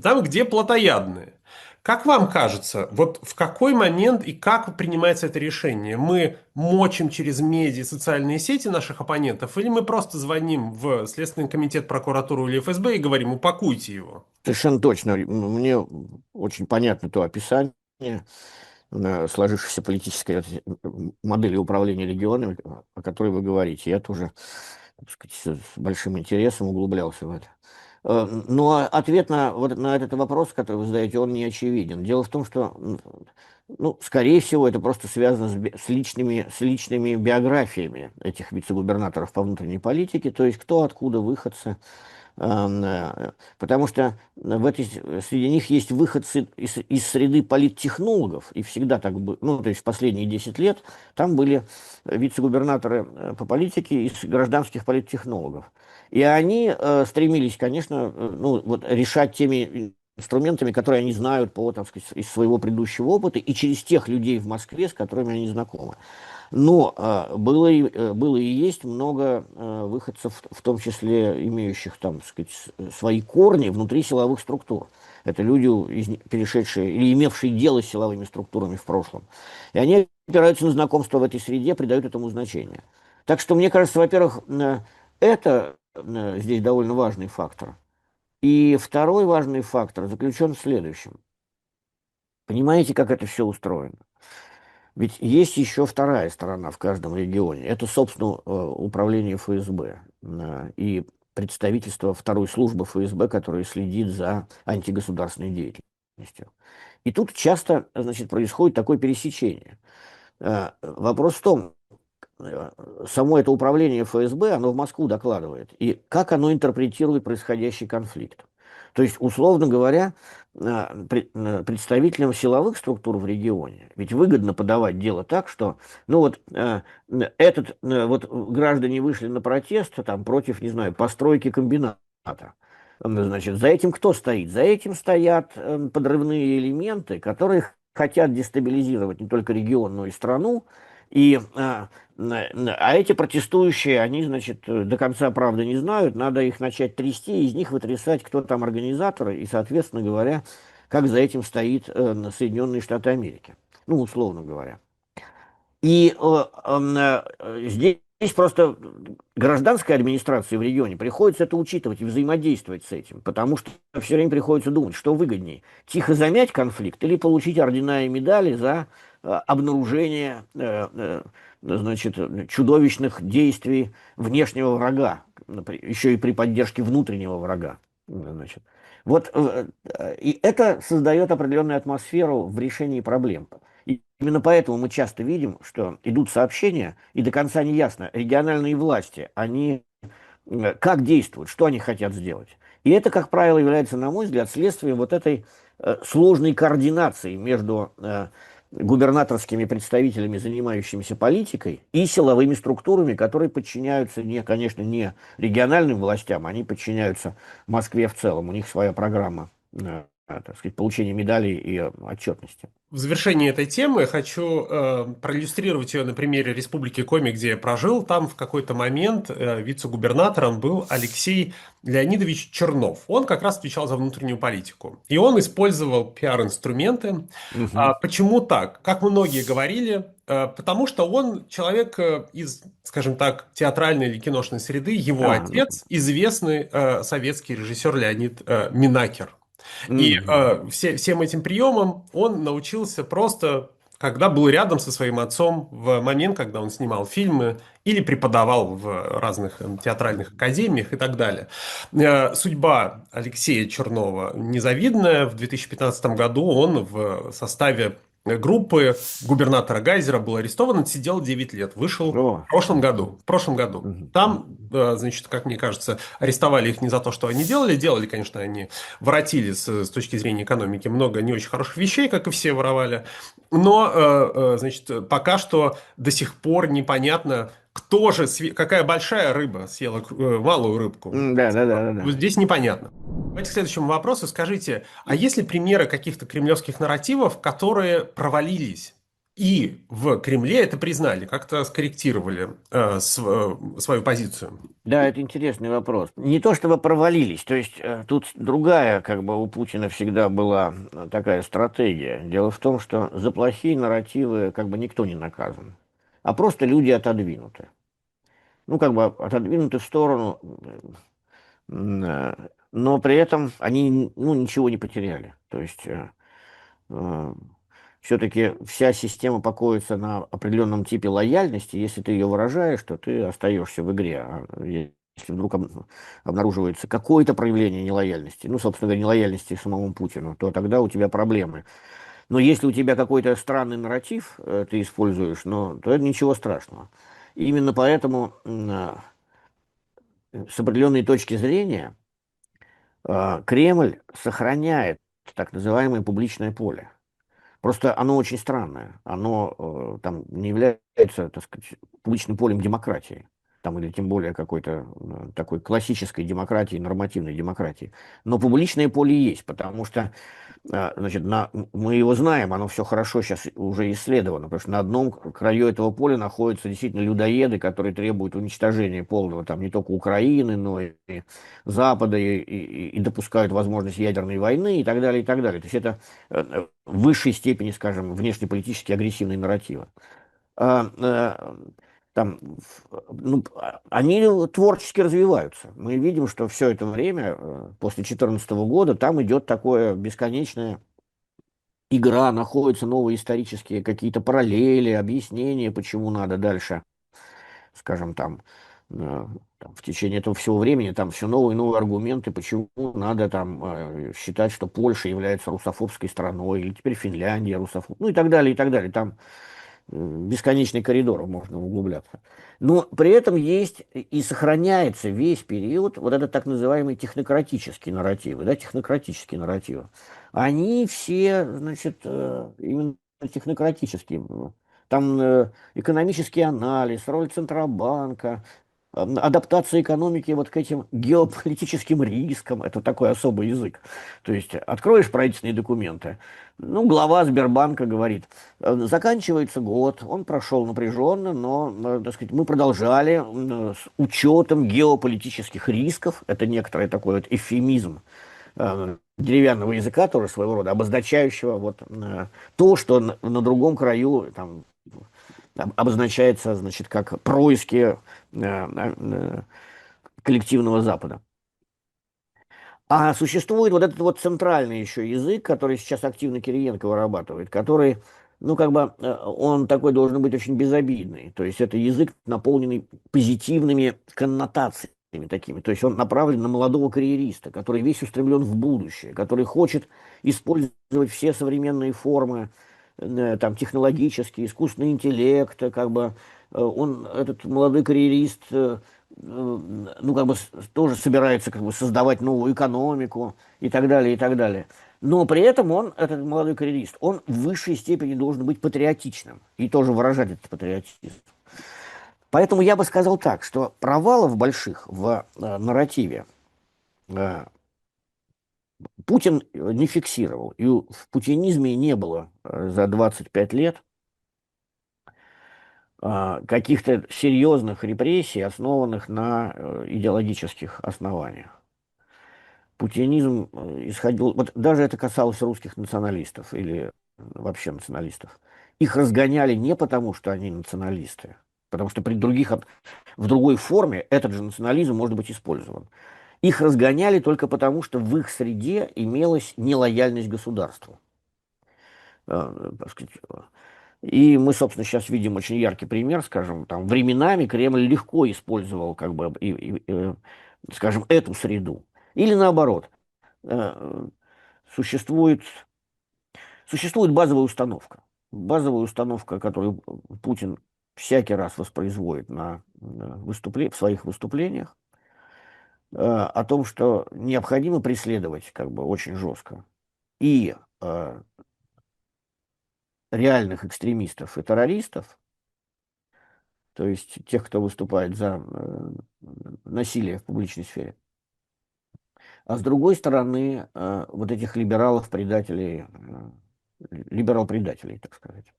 S1: там, где плотоядные. Как вам кажется, вот в какой момент и как принимается это решение? Мы мочим через медиа, социальные сети наших оппонентов, или мы просто звоним в Следственный комитет, прокуратуру или ФСБ и говорим: упакуйте его?
S2: Совершенно точно. Мне очень понятно то описание сложившейся политической модели управления регионами, о которой вы говорите. Я тоже, так сказать, с большим интересом углублялся в это. Но ответ на этот вопрос, который вы задаете, он не очевиден. Дело в том, что, ну, скорее всего, это просто связано с личными биографиями этих вице-губернаторов по внутренней политике, то есть кто откуда выходцы. Потому что среди них есть выходцы из среды политтехнологов, и всегда так было, ну, то есть в последние 10 лет там были вице-губернаторы по политике из гражданских политтехнологов. И они стремились, конечно, ну, вот, решать теми инструментами, которые они знают так сказать, из своего предыдущего опыта, и через тех людей в Москве, с которыми они знакомы. Но было и есть много выходцев, в том числе имеющих там, так сказать, свои корни внутри силовых структур. Это люди, перешедшие или имевшие дело с силовыми структурами в прошлом. И они опираются на знакомство в этой среде, придают этому значение. Так что, мне кажется, во-первых, это здесь довольно важный фактор. И второй важный фактор заключен в следующем. Понимаете, как это все устроено? Ведь есть еще вторая сторона в каждом регионе. Это, собственно, управление ФСБ и представительство второй службы ФСБ, которая следит за антигосударственной деятельностью. И тут часто, значит, происходит такое пересечение. Вопрос в том, э, само это управление ФСБ, оно в Москву докладывает, и как оно интерпретирует происходящий конфликт. То есть, условно говоря, представителям силовых структур в регионе ведь выгодно подавать дело так, что, ну вот, вот граждане вышли на протест там, против, не знаю, постройки комбината. Значит, за этим кто стоит? За этим стоят подрывные элементы, которые хотят дестабилизировать не только регион, но и страну. И, эти протестующие, они, значит, до конца правды не знают, надо их начать трясти, из них вытрясать, кто там организаторы, и, соответственно говоря, как за этим стоит Соединенные Штаты Америки. Ну, условно говоря. И здесь Здесь просто гражданской администрации в регионе приходится это учитывать и взаимодействовать с этим, потому что все время приходится думать, что выгоднее, тихо замять конфликт или получить ордена и медали за обнаружение значит, чудовищных действий внешнего врага, еще и при поддержке внутреннего врага. Значит. Вот, и это создает определенную атмосферу в решении проблем. И именно поэтому мы часто видим, что идут сообщения, и до конца не ясно, региональные власти, они как действуют, что они хотят сделать. И это, как правило, является, на мой взгляд, следствием вот этой сложной координации между губернаторскими представителями, занимающимися политикой, и силовыми структурами, которые подчиняются, не, конечно, не региональным властям, они подчиняются Москве в целом. У них своя программа, так сказать, получения медалей и отчетности.
S1: В завершении этой темы хочу проиллюстрировать ее на примере Республики Коми, где я прожил. Там в какой-то момент вице-губернатором был Алексей Леонидович Чернов. Он как раз отвечал за внутреннюю политику. И он использовал пиар-инструменты.
S2: Мгм.
S1: Почему так? Как многие говорили, потому что он человек из, скажем так, театральной или киношной среды. Его
S2: Ну,
S1: отец– известный советский режиссер Леонид Минакер. И
S2: мгм.
S1: всем этим приемам он научился просто, когда был рядом со своим отцом в момент, когда он снимал фильмы или преподавал в разных театральных академиях и так далее. Судьба Алексея Чернова незавидная. В 2015 году он в составе группы губернатора Гайзера был арестован, отсидел 9 лет, вышел
S2: О,
S1: в прошлом году. В прошлом году.
S2: мгм.
S1: Там, значит, как мне кажется, арестовали их не за то, что они делали. Делали, конечно, они воротили с точки зрения экономики много не очень хороших вещей, как и все воровали. Но, значит, пока что до сих пор непонятно, кто же, какая большая рыба съела малую рыбку.
S2: Да, да, да, да,
S1: Вот
S2: да.
S1: здесь непонятно. Давайте к следующему вопросу. Скажите, а есть ли примеры каких-то кремлевских нарративов, которые провалились? И в Кремле это признали, как-то скорректировали свою позицию.
S2: Да, это интересный вопрос. Не то чтобы провалились, то есть тут другая, как бы у Путина всегда была такая стратегия. Дело в том, что за плохие нарративы как бы никто не наказан, а просто люди отодвинуты. Ну, как бы отодвинуты в сторону, но при этом они, ну, ничего не потеряли. То есть все-таки вся система покоится на определенном типе лояльности. Если ты ее выражаешь, то ты остаешься в игре. А если вдруг обнаруживается какое-то проявление нелояльности, ну, собственно говоря, нелояльности самому Путину, то тогда у тебя проблемы. Но если у тебя какой-то странный нарратив ты используешь, то это ничего страшного. И именно поэтому с определенной точки зрения Кремль сохраняет так называемое публичное поле. Просто оно очень странное. Оно там не является, так сказать, публичным полем демократии. Там, или тем более какой-то такой классической демократии, нормативной демократии. Но публичное поле есть, потому что значит, мы его знаем, оно все хорошо сейчас уже исследовано, потому что на одном краю этого поля находятся действительно людоеды, которые требуют уничтожения полного, там не только Украины, но и Запада, и допускают возможность ядерной войны и так далее, и так далее. То есть это в высшей степени, скажем, внешнеполитически агрессивные нарративы. А, э, там, ну, они творчески развиваются. Мы видим, что все это время, после 2014 года, там идет такое бесконечное игра, находятся новые исторические какие-то параллели, объяснения, почему надо дальше, скажем, там, в течение этого всего времени там все новые и новые аргументы, почему надо там считать, что Польша является русофобской страной, или теперь Финляндия русофоб, ну и так далее, и так далее. Там бесконечный коридор можно углубляться. Но при этом есть и сохраняется весь период вот этот так называемый технократический нарративы, да, технократические нарративы. Они все, значит, именно технократические. Там экономический анализ, роль Центробанка, адаптация экономики вот к этим геополитическим рискам, это такой особый язык. То есть откроешь правительственные документы, ну, глава Сбербанка говорит, заканчивается год, он прошел напряженно, но, так сказать, мы продолжали с учетом геополитических рисков, это некоторый такой вот эвфемизм деревянного языка, тоже своего рода, обозначающего вот то, что на другом краю там обозначается, значит, как происки коллективного Запада. А существует вот этот вот центральный еще язык, который сейчас активно Кириенко вырабатывает, который, ну, как бы, он такой должен быть очень безобидный. То есть это язык, наполненный позитивными коннотациями такими. То есть он направлен на молодого карьериста, который весь устремлен в будущее, который хочет использовать все современные формы, там, технологические, искусственный интеллект, как бы, он, этот молодой карьерист, ну, как бы тоже собирается как бы создавать новую экономику и так далее, и так далее. Но при этом он, этот молодой карьерист, он в высшей степени должен быть патриотичным и тоже выражать этот патриотизм. Поэтому я бы сказал так, что провалов больших в нарративе э, Путин не фиксировал. И в путинизме не было за 25 лет каких-то серьезных репрессий, основанных на идеологических основаниях. Путинизм исходил, вот даже это касалось русских националистов или вообще националистов. Их разгоняли не потому, что они националисты, потому что при других, в другой форме этот же национализм может быть использован. Их разгоняли только потому, что в их среде имелась нелояльность государству. Так сказать. И мы, собственно, сейчас видим очень яркий пример, скажем, там, временами Кремль легко использовал, как бы, скажем, эту среду. Или наоборот, э, существует, существует базовая установка. Базовая установка, которую Путин всякий раз воспроизводит в своих выступлениях, о том, что необходимо преследовать как бы очень жестко и реальных экстремистов и террористов, то есть тех, кто выступает за насилие в публичной сфере, а с другой стороны, вот этих либералов-предателей, либерал-предателей, так сказать,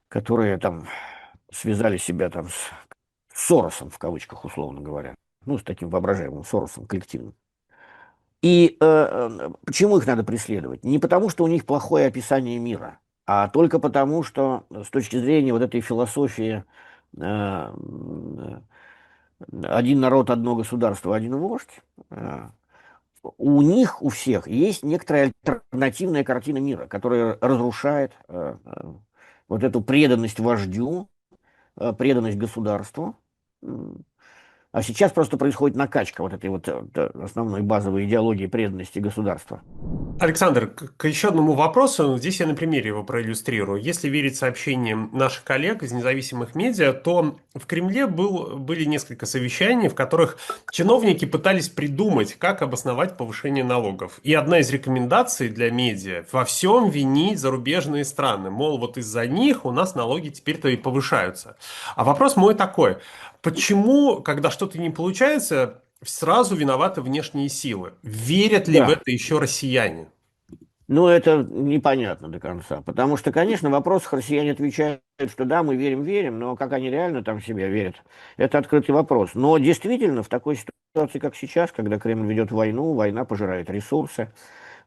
S2: которые там связали себя там с Соросом, в кавычках, условно говоря, ну, с таким воображаемым Соросом коллективным. И почему их надо преследовать? Не потому, что у них плохое описание мира, а только потому, что с точки зрения вот этой философии один народ, одно государство, один вождь, у них, у всех, есть некоторая альтернативная картина мира, которая разрушает вот эту преданность вождю, преданность государству. А сейчас просто происходит накачка вот этой вот основной базовой идеологии преданности государства.
S1: Александр, к еще одному вопросу. Здесь я на примере его проиллюстрирую. Если верить сообщениям наших коллег из независимых медиа, то в Кремле были несколько совещаний, в которых чиновники пытались придумать, как обосновать повышение налогов. И одна из рекомендаций для медиа — во всем винить зарубежные страны. Мол, вот из-за них у нас налоги теперь-то и повышаются. А вопрос мой такой. Почему, когда что-то не получается, сразу виноваты внешние силы? Верят ли в
S2: Да,
S1: это еще россияне?
S2: но это непонятно до конца. Потому что, конечно, в вопросах россияне отвечают, что да, мы верим, верим, но как они реально там себя верят, это открытый вопрос. Но действительно, в такой ситуации, как сейчас, когда Кремль ведет войну, война пожирает ресурсы,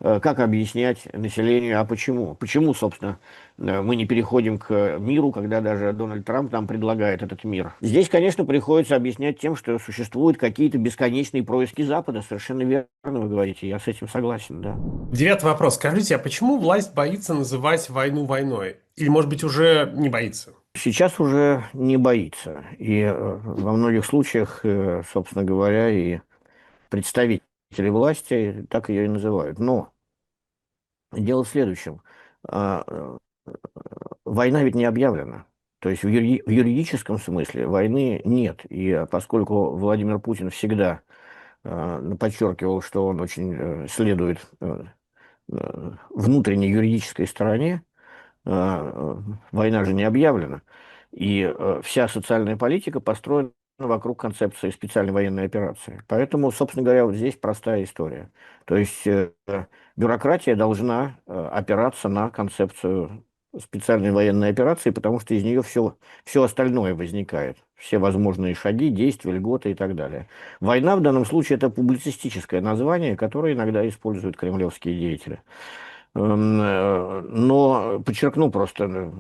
S2: как объяснять населению, а почему? Почему, собственно, мы не переходим к миру, когда даже Дональд Трамп нам предлагает этот мир? Здесь, конечно, приходится объяснять тем, что существуют какие-то бесконечные происки Запада. Совершенно верно вы говорите, я с этим согласен, да.
S1: Девятый вопрос. Скажите, а почему власть боится называть войну войной? Или, может быть, уже не боится?
S2: Сейчас уже не боится. И во многих случаях, собственно говоря, и представители власти так ее и называют. Но дело в следующем. А, Война ведь не объявлена. То есть в юридическом смысле войны нет. И поскольку Владимир Путин всегда подчеркивал, что он очень следует внутренней юридической стороне, война же не объявлена. И вся социальная политика построена вокруг концепции специальной военной операции. Поэтому, собственно говоря, вот здесь простая история. То есть бюрократия должна опираться на концепцию специальной военной операции, потому что из нее все остальное возникает. Все возможные шаги, действия, льготы и так далее. Война в данном случае это публицистическое название, которое иногда используют кремлевские деятели. Но подчеркну просто,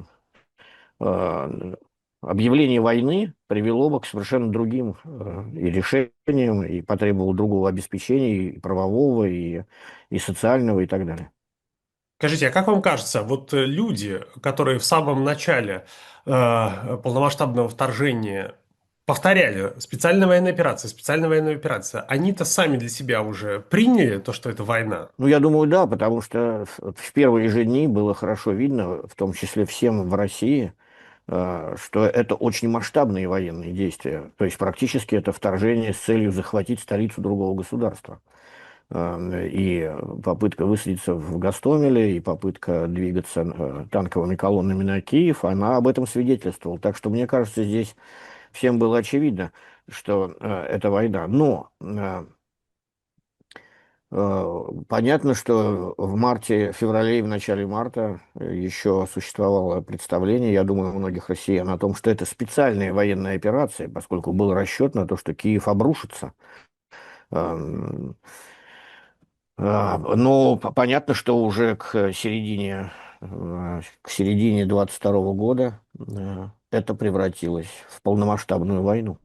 S2: э, объявление войны привело бы к совершенно другим и решениям, и потребовало другого обеспечения, и правового, и социального, и так далее.
S1: Скажите, а как вам кажется, вот люди, которые в самом начале полномасштабного вторжения повторяли специальная военная операция, они-то сами для себя уже приняли то, что это война?
S2: Ну, я думаю, да, потому что в первые же дни было хорошо видно, в том числе всем в России, что это очень масштабные военные действия. То есть практически это вторжение с целью захватить столицу другого государства. И попытка высадиться в Гастомеле, и попытка двигаться танковыми колоннами на Киев, она об этом свидетельствовала. Так что, мне кажется, здесь всем было очевидно, что это война. Но понятно, что в марте, феврале и в начале марта еще существовало представление, я думаю, у многих россиян о том, что это специальная военная операция, поскольку был расчет на то, что Киев обрушится. Эм, Но понятно, что уже к середине 22 года это превратилось в полномасштабную войну.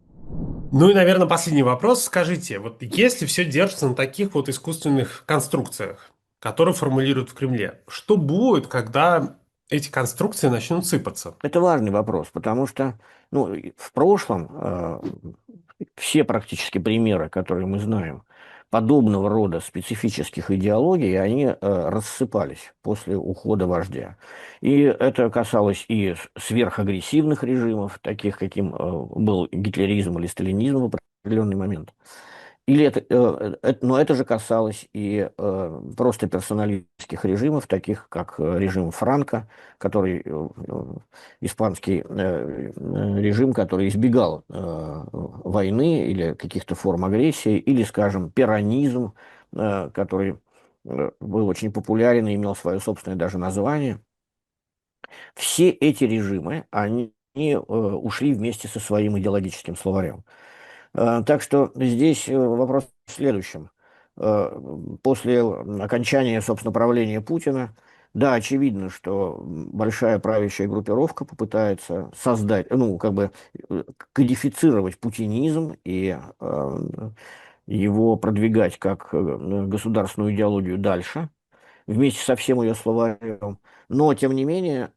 S1: Ну и, наверное, последний вопрос. Скажите, вот если все держится на таких вот искусственных конструкциях, которые формулируют в Кремле, что будет, когда эти конструкции начнут сыпаться?
S2: Это важный вопрос, потому что ну, и в прошлом все практически примеры, которые мы знаем, подобного рода специфических идеологий, они рассыпались после ухода вождя. И это касалось и сверхагрессивных режимов, таких, каким был гитлеризм или сталинизм в определенный момент. Но это же касалось и просто персоналистских режимов, таких как режим Франко, который испанский режим, который избегал войны или каких-то форм агрессии, или, скажем, перонизм, который был очень популярен и имел свое собственное даже название. Все эти режимы, они ушли вместе со своим идеологическим словарем. Так что здесь вопрос в следующем. После окончания, собственно, правления Путина, да, очевидно, что большая правящая группировка попытается создать, ну, как бы кодифицировать путинизм и его продвигать как государственную идеологию дальше, вместе со всем ее словарем. Но, тем не менее,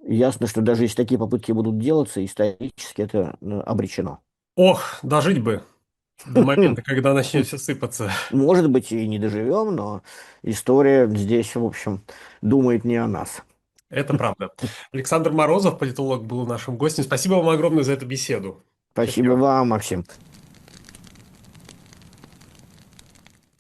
S2: ясно, что даже если такие попытки будут делаться, исторически это обречено.
S1: Ох, дожить бы до момента, когда начнет все сыпаться.
S2: Может быть, и не доживем, но история здесь, в общем, думает не о нас.
S1: Это правда. Александр Морозов, политолог, был нашим гостем. Спасибо вам огромное за эту беседу.
S2: Спасибо
S1: Счастливо.
S2: вам, Максим.